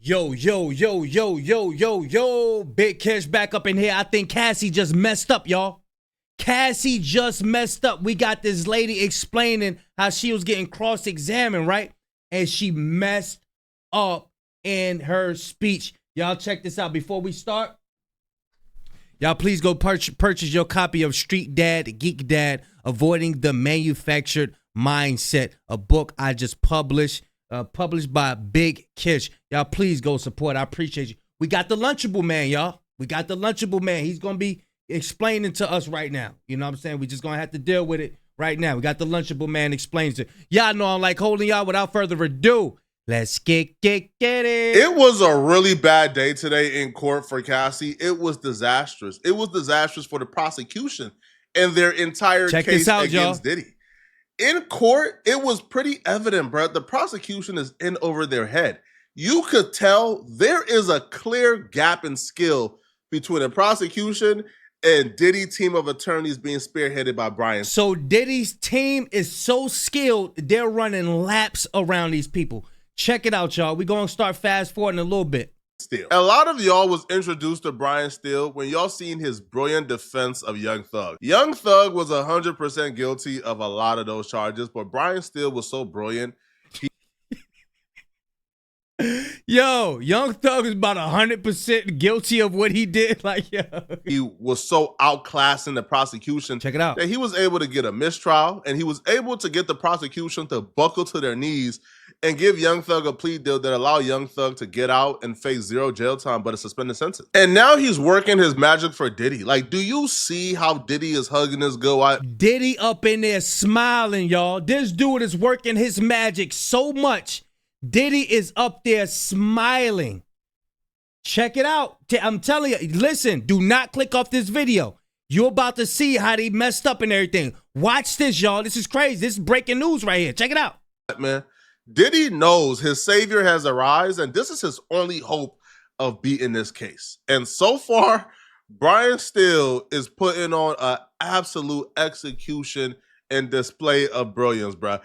Yo, yo, yo, yo, yo, yo, yo. Big Kish back up in here. I think Cassie just messed up, y'all. Cassie just messed up. We got this lady explaining how she was getting cross-examined, right? And she messed up in her speech. Y'all check this out. Before we start, y'all please go purchase your copy of Street Dad, Geek Dad, Avoiding the Manufactured Mindset, a book I just published by Big Kish. Y'all please go support. I appreciate you. We got the Lunchable Man, y'all. We got the Lunchable Man. He's going to be explaining to us right now. You know what I'm saying? We just going to have to deal with it right now. We got the Lunchable Man explains it. Y'all know I'm like holding y'all. Without further ado, let's get it. It was a really bad day today in court for Cassie. It was disastrous. It was disastrous for the prosecution and their entire case against Diddy. In court, it was pretty evident, bro. The prosecution is in over their head. You could tell there is a clear gap in skill between the prosecution and Diddy team of attorneys being spearheaded by Brian. So Diddy's team is so skilled, they're running laps around these people. Check it out, y'all. We're going to start fast forwarding a little bit. Steele. A lot of y'all was introduced to Brian Steele when y'all seen his brilliant defense of Young Thug. Young Thug was 100% guilty of a lot of those charges, but Brian Steele was so brilliant. Yo, Young Thug is about 100% guilty of what he did. Like, yo. He was so outclassing the prosecution. Check it out. That he was able to get a mistrial, and he was able to get the prosecution to buckle to their knees and give Young Thug a plea deal that allowed Young Thug to get out and face 0 jail time, but a suspended sentence. And now he's working his magic for Diddy. Like, do you see how Diddy is hugging this go out? Diddy up in there smiling, y'all. This dude is working his magic so much. Diddy is up there smiling. Check it out. I'm telling you, listen, do not click off this video. You're about to see how they messed up and everything. Watch this, y'all. This is crazy. This is breaking news right here. Check it out. Man, Diddy knows his savior has arisen, and this is his only hope of beating this case. And so far, Brian Steele is putting on an absolute execution and display of brilliance, bro.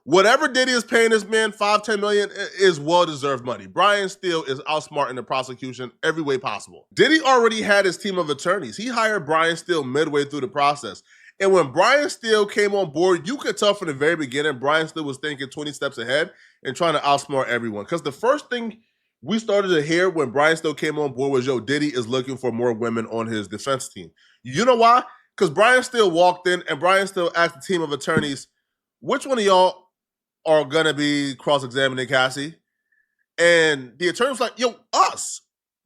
Whatever Diddy is paying this man, $5-10 million, is well-deserved money. Brian Steele is outsmarting the prosecution every way possible. Diddy already had his team of attorneys. He hired Brian Steele midway through the process. And when Brian Steele came on board, you could tell from the very beginning, Brian Steele was thinking 20 steps ahead and trying to outsmart everyone. Because the first thing we started to hear when Brian Steele came on board was, yo, Diddy is looking for more women on his defense team. You know why? Because Brian Steele walked in and Brian Steele asked the team of attorneys, which one of y'all are going to be cross-examining Cassie? And the attorney was like, yo, us.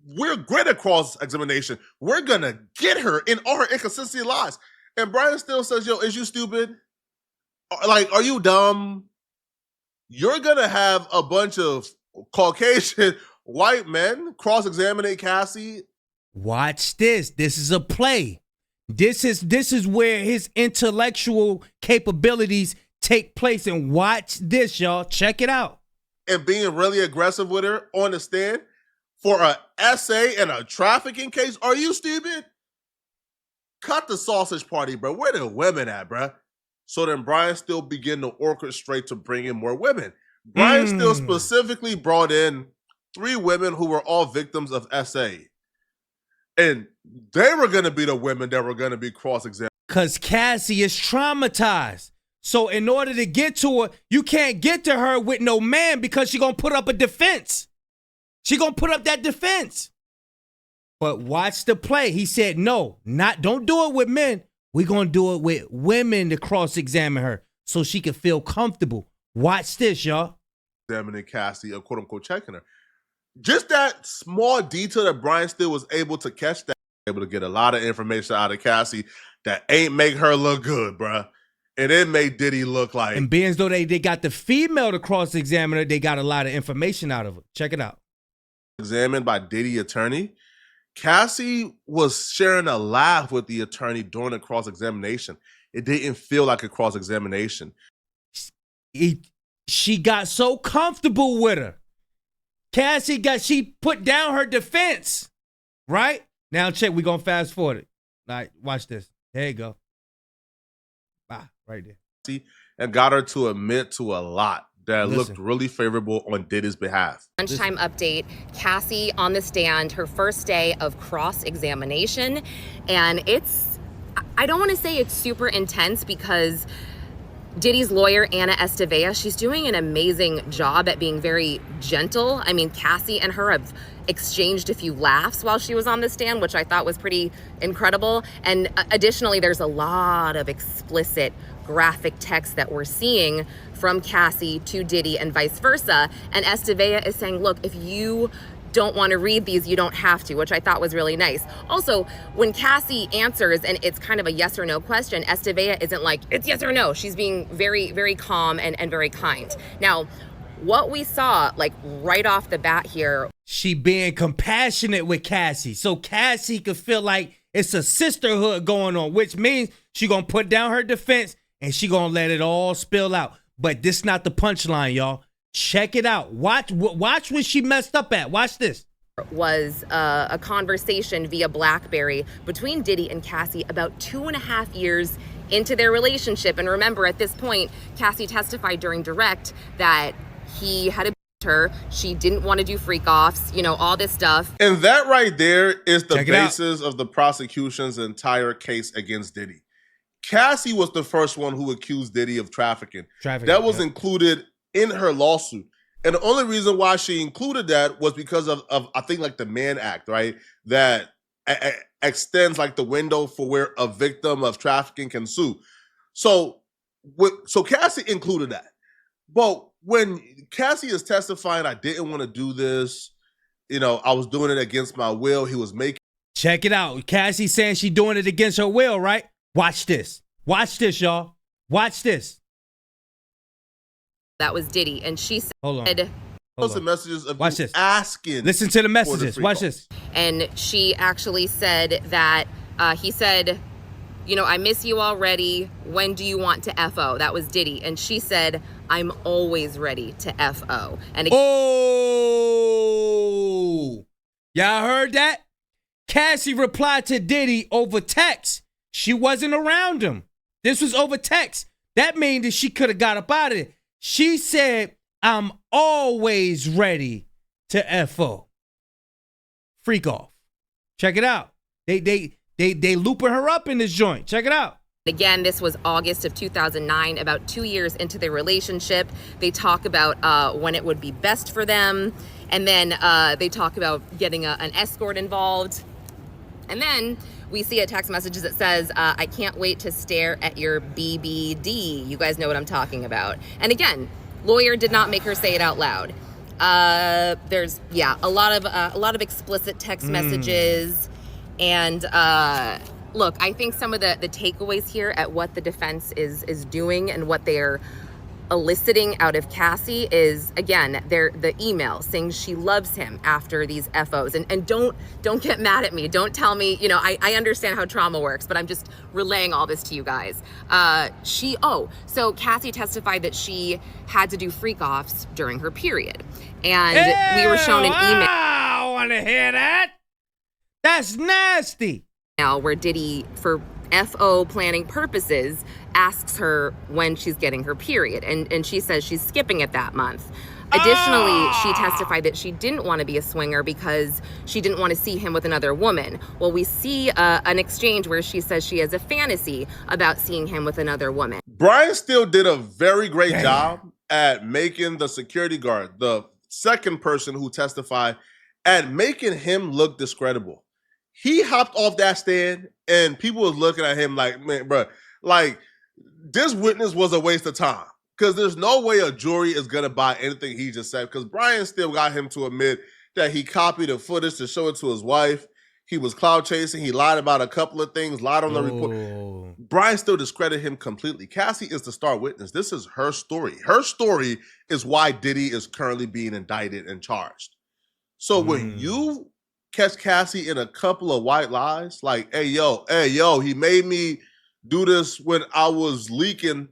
We're great at cross-examination. We're going to get her in all her inconsistency lies. And Brian Steele says, yo, is you stupid? Like, are you dumb? You're going to have a bunch of Caucasian white men cross-examining Cassie. Watch this. This is a play. This is where his intellectual capabilities take place. And watch this, y'all. Check it out. And being really aggressive with her on the stand for an essay and a trafficking case. Are you stupid? Cut the sausage party, bro. Where the women at, bro? So then Brian Steele began to orchestrate to bring in more women. Brian Steele specifically brought in 3 women who were all victims of SA. And they were going to be the women that were going to be cross-examined. Because Cassie is traumatized. So in order to get to her, you can't get to her with no man because she's going to put up a defense. She's going to put up that defense. But watch the play. He said, no, don't do it with men. We're going to do it with women to cross-examine her so she can feel comfortable. Watch this, y'all. Examining Cassie, or quote-unquote checking her. Just that small detail that Brian Steele was able to catch, that able to get a lot of information out of Cassie that ain't make her look good, bruh. And it made Diddy look like. And being as though they got the female to cross-examine her, they got a lot of information out of her. Check it out. Examined by Diddy attorney. Cassie was sharing a laugh with the attorney during the cross-examination. It didn't feel like a cross-examination. She got so comfortable with her. She put down her defense. Right? Now check, we're going to fast forward it. All right, watch this. There you go. Right there. And got her to admit to a lot. that looked really favorable on Diddy's behalf. Lunchtime update, Cassie on the stand, her first day of cross-examination. And I don't want to say it's super intense because Diddy's lawyer, Anna Estevea, she's doing an amazing job at being very gentle. I mean, Cassie and her have exchanged a few laughs while she was on the stand, which I thought was pretty incredible. And additionally, there's a lot of explicit graphic text that we're seeing from Cassie to Diddy and vice versa. And Estevea is saying, look, if you don't want to read these, you don't have to, which I thought was really nice. Also, when Cassie answers and it's kind of a yes or no question, Estevea isn't like, it's yes or no. She's being very, very calm and very kind. Now, what we saw like right off the bat here. She being compassionate with Cassie. So Cassie could feel like it's a sisterhood going on, which means she gonna put down her defense and she gonna let it all spill out. But this not the punchline, y'all. Check it out. Watch what she messed up at. Watch this. Was a conversation via BlackBerry between Diddy and Cassie about 2.5 years into their relationship. And remember, at this point, Cassie testified during direct that he had her. She didn't want to do freak offs, you know, all this stuff. And that right there is the basis of the prosecution's entire case against Diddy. Cassie was the first one who accused Diddy of trafficking. That was included in her lawsuit. And the only reason why she included that was because of I think like the Mann Act, right? That extends like the window for where a victim of trafficking can sue. So Cassie included that. But when Cassie is testifying, I didn't want to do this, you know, I was doing it against my will. He was making. Check it out. Cassie saying she doing it against her will, right? Watch this. Watch this, y'all. Watch this. That was Diddy, and she said, Hold on. Messages of Watch this. Asking. Listen to the messages. Watch this. And she actually said that he said, you know, I miss you already. When do you want to FO? That was Diddy. And she said, I'm always ready to FO. And oh, y'all heard that? Cassie replied to Diddy over text. She wasn't around him. This was over text. That means that she could have got up out of it. She said, I'm always ready to FO. Freak off. Check it out. They looping her up in this joint. Check it out. Again, this was August of 2009, about 2 years into their relationship. They talk about when it would be best for them. And then they talk about getting an escort involved. And then we see a text message that says, I can't wait to stare at your BBD. You guys know what I'm talking about. And again, lawyer did not make her say it out loud. There's, a lot of explicit text messages. And look, I think some of the takeaways here at what the defense is doing and what they're eliciting out of Cassie is, again, the email saying she loves him after these FOs. And don't get mad at me. Don't tell me, you know, I understand how trauma works, but I'm just relaying all this to you guys. So Cassie testified that she had to do freak offs during her period. And we were shown an email. I want to hear that. That's nasty. Now, where Diddy, for FO planning purposes, asks her when she's getting her period, and she says she's skipping it that month. Additionally, she testified that she didn't want to be a swinger because she didn't want to see him with another woman. Well, we see an exchange where she says she has a fantasy about seeing him with another woman. Brian still did a very great job at making the security guard, the second person who testified, at making him look discreditable. He hopped off that stand and people was looking at him like, man, bro, like this witness was a waste of time. Because there's no way a jury is going to buy anything he just said. Because Brian still got him to admit that he copied the footage to show it to his wife. He was cloud chasing. He lied about a couple of things, lied on the report. Brian still discredited him completely. Cassie is the star witness. This is her story. Her story is why Diddy is currently being indicted and charged. So when you catch Cassie in a couple of white lies, like, hey, yo, he made me do this when I was leaking.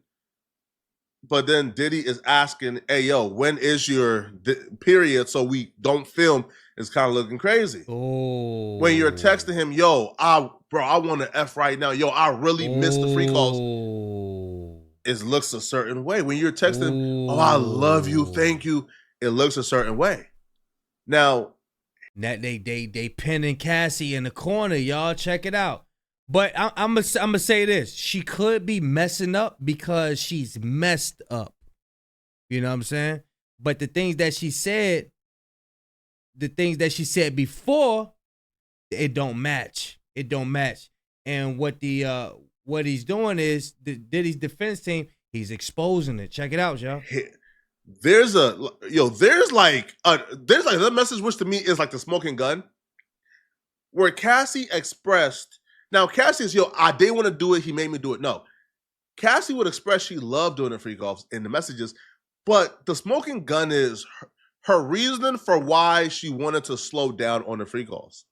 But then Diddy is asking, hey, yo, when is your period so we don't film? It's kind of looking crazy. Oh. When you're texting him, yo, I want to F right now. Yo, I really miss the free calls. it looks a certain way. When you're texting, oh, I love you, thank you, it looks a certain way. Now, that they pinning Cassie in the corner, y'all. Check it out. But I'm gonna say this: she could be messing up because she's messed up. You know what I'm saying? But the things that she said before, it don't match. It don't match. And what he's doing is Diddy's defense team. He's exposing it. Check it out, y'all. There's like that message, which to me is like the smoking gun, where Cassie expressed. Now Cassie is, I didn't want to do it. He made me do it. No, Cassie would express she loved doing the free golfs in the messages, but the smoking gun is her reason for why she wanted to slow down on the free golfs.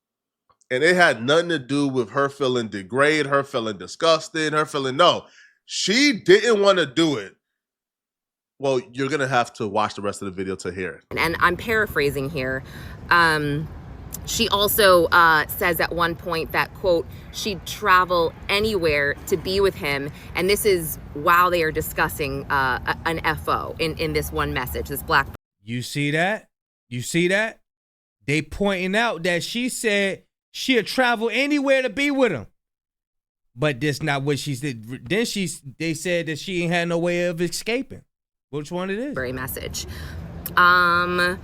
And it had nothing to do with her feeling degraded, her feeling disgusted, her feeling, no, she didn't want to do it. Well, you're going to have to watch the rest of the video to hear it. And I'm paraphrasing here. She also says at one point that, quote, she'd travel anywhere to be with him. And this is while they are discussing an FO in this one message, this black. You see that? You see that? They pointing out that she said she'd travel anywhere to be with him. But that's not what she said. Then they said that she ain't had no way of escaping. Which one it is? Very message. Yeah,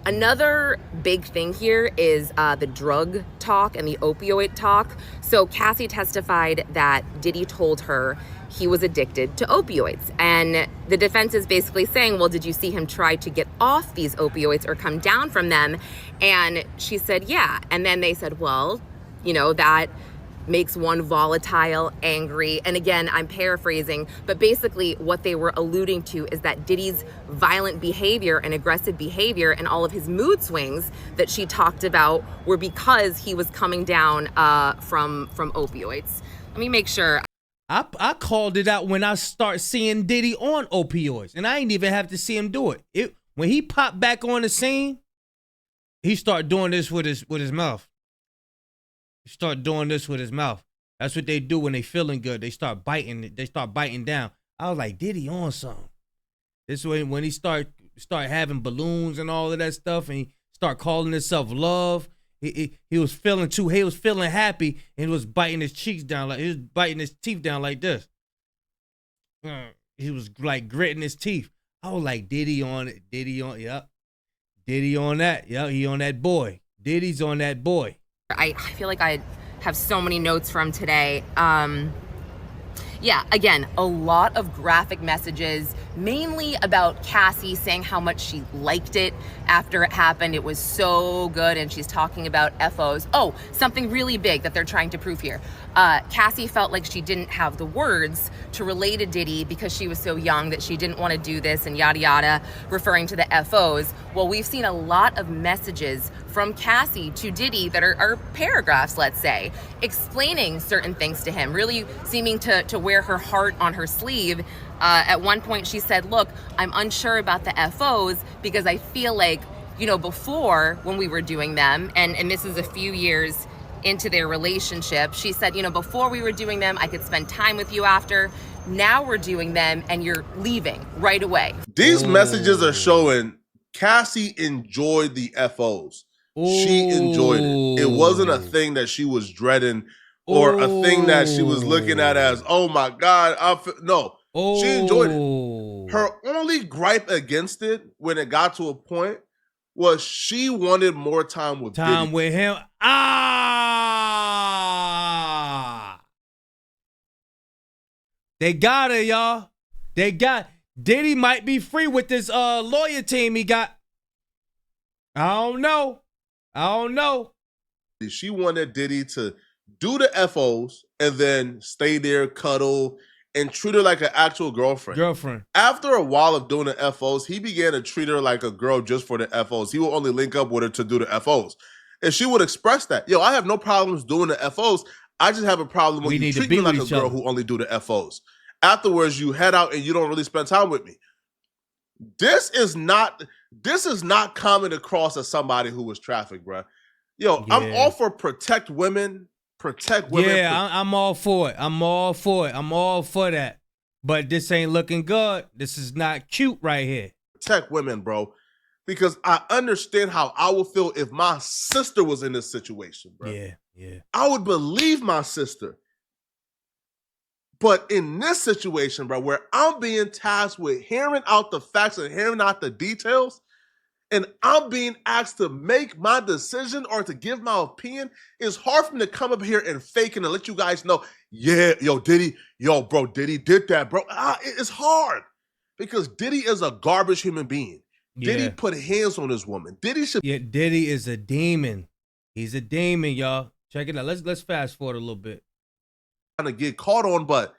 another big thing here is the drug talk and the opioid talk. So Cassie testified that Diddy told her he was addicted to opioids. And the defense is basically saying, well, did you see him try to get off these opioids or come down from them? And she said, yeah. And then they said, well, that makes one volatile, angry. And again, I'm paraphrasing, but basically what they were alluding to is that Diddy's violent behavior and aggressive behavior and all of his mood swings that she talked about were because he was coming down from opioids. Let me make sure. I called it out when I start seeing Diddy on opioids, and I ain't even have to see him do it. When he popped back on the scene, he started doing this with his mouth. He started doing this with his mouth. That's what they do when they feeling good. They start biting. They start biting down. I was like, Diddy on something. This way, when he start having balloons and all of that stuff, and he start calling himself love. He was feeling he was feeling happy, and he was biting his cheeks down he was biting his teeth down like this. He was like gritting his teeth. I was like, Diddy on it. Yep. Diddy on that. Yep, he on that boy. Diddy's on that boy. I feel like I have so many notes from today. Yeah, again, a lot of graphic messages, mainly about Cassie saying how much she liked it after it happened. It was so good, and she's talking about FOs. Oh, something really big that they're trying to prove here. Cassie felt like she didn't have the words to relate to Diddy because she was so young that she didn't want to do this and yada yada, referring to the FOs. Well, we've seen a lot of messages from Cassie to Diddy that are paragraphs, let's say, explaining certain things to him, really seeming to wear her heart on her sleeve. At one point she said, look, I'm unsure about the FOs because I feel like, before when we were doing them, and this is a few years into their relationship, she said, before we were doing them, I could spend time with you after. Now we're doing them and you're leaving right away. These messages are showing Cassie enjoyed the FOs. She enjoyed it. It wasn't a thing that she was dreading or a thing that she was looking at as, oh my God, no. She enjoyed it. Her only gripe against it when it got to a point was she wanted more time with Diddy. With him. They got her, y'all. Diddy might be free with this lawyer team he got. I don't know. She wanted Diddy to do the FOs and then stay there, cuddle, and treat her like an actual girlfriend. After a while of doing the FOs, he began to treat her like a girl just for the FOs. He would only link up with her to do the FOs. And she would express that. I have no problems doing the FOs. I just have a problem when you treat me like a girl who only do the FOs. Afterwards, you head out and you don't really spend time with me. This is not coming across as somebody who was trafficked, bro. I'm all for protect women, protect women. Yeah, I'm all for it. I'm all for it. I'm all for that. But this ain't looking good. This is not cute right here. Protect women, bro. Because I understand how I would feel if my sister was in this situation, bro. Yeah. I would believe my sister. But in this situation, bro, where I'm being tasked with hearing out the facts and hearing out the details, and I'm being asked to make my decision or to give my opinion, it's hard for me to come up here and fake it and let you guys know, yeah, Diddy did that, bro. It's hard because Diddy is a garbage human being. Yeah. Diddy put hands on this woman. Diddy is a demon. He's a demon, y'all. Check it out. Let's fast forward a little bit. Trying to get caught on, but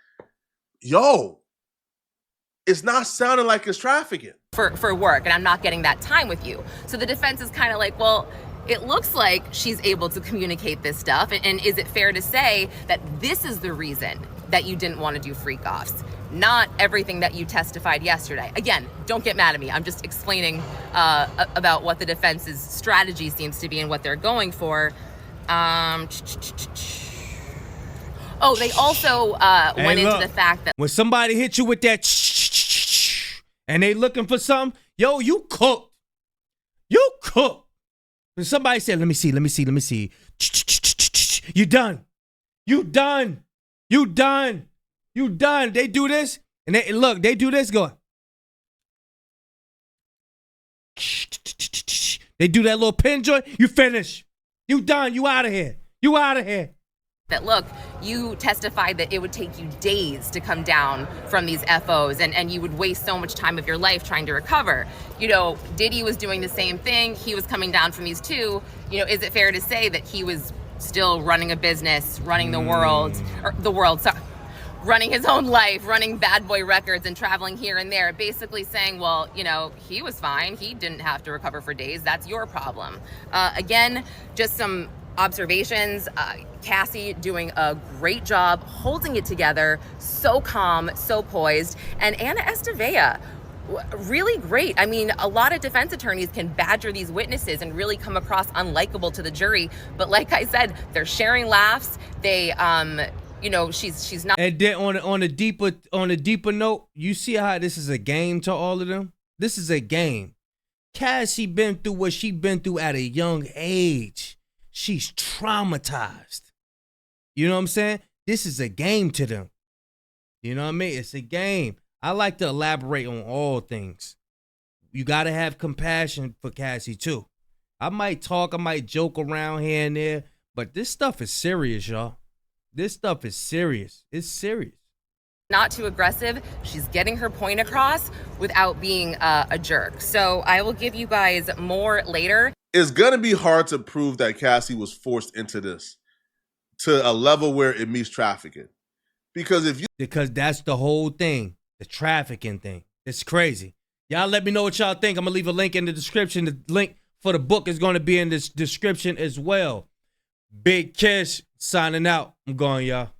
it's not sounding like it's trafficking. For work, and I'm not getting that time with you. So the defense is kind of like, well, it looks like she's able to communicate this stuff, and is it fair to say that this is the reason that you didn't want to do freak offs? Not everything that you testified yesterday. Again, don't get mad at me. I'm just explaining about what the defense's strategy seems to be and what they're going for. Oh, they also went into the fact that when somebody hit you with that and they looking for something, you cooked. You cooked. When somebody said, let me see. You done. They do this, and they do this going. They do that little pin joint, you finish. You done, you out of here. that, look, you testified that it would take you days to come down from these FOs and you would waste so much time of your life trying to recover. You know, Diddy was doing the same thing. He was coming down from these too. You know, is it fair to say that he was still running a business, running the world, running his own life, running Bad Boy Records and traveling here and there, basically saying, well, you know, he was fine. He didn't have to recover for days. That's your problem. Again, just some observations. Cassie doing a great job holding it together, so calm, so poised. And Anna Estevea, really great. I mean, a lot of defense attorneys can badger these witnesses and really come across unlikable to the jury. But like I said, they're sharing laughs. They, you know, she's not. And then on a deeper note, you see how this is a game to all of them? This is a game. Cassie been through what she been through at a young age. She's traumatized. You know what I'm saying? This is a game to them. You know what I mean? It's a game. I like to elaborate on all things. You got to have compassion for Cassie too. I might talk, I might joke around here and there, but this stuff is serious, y'all. This stuff is serious. It's serious. Not too aggressive. She's getting her point across without being a jerk. So I will give you guys more later. It's going to be hard to prove that Cassie was forced into this to a level where it meets trafficking. Because that's the whole thing, the trafficking thing. It's crazy. Y'all let me know what y'all think. I'm going to leave a link in the description. The link for the book is going to be in this description as well. Big Kish signing out. I'm going, y'all.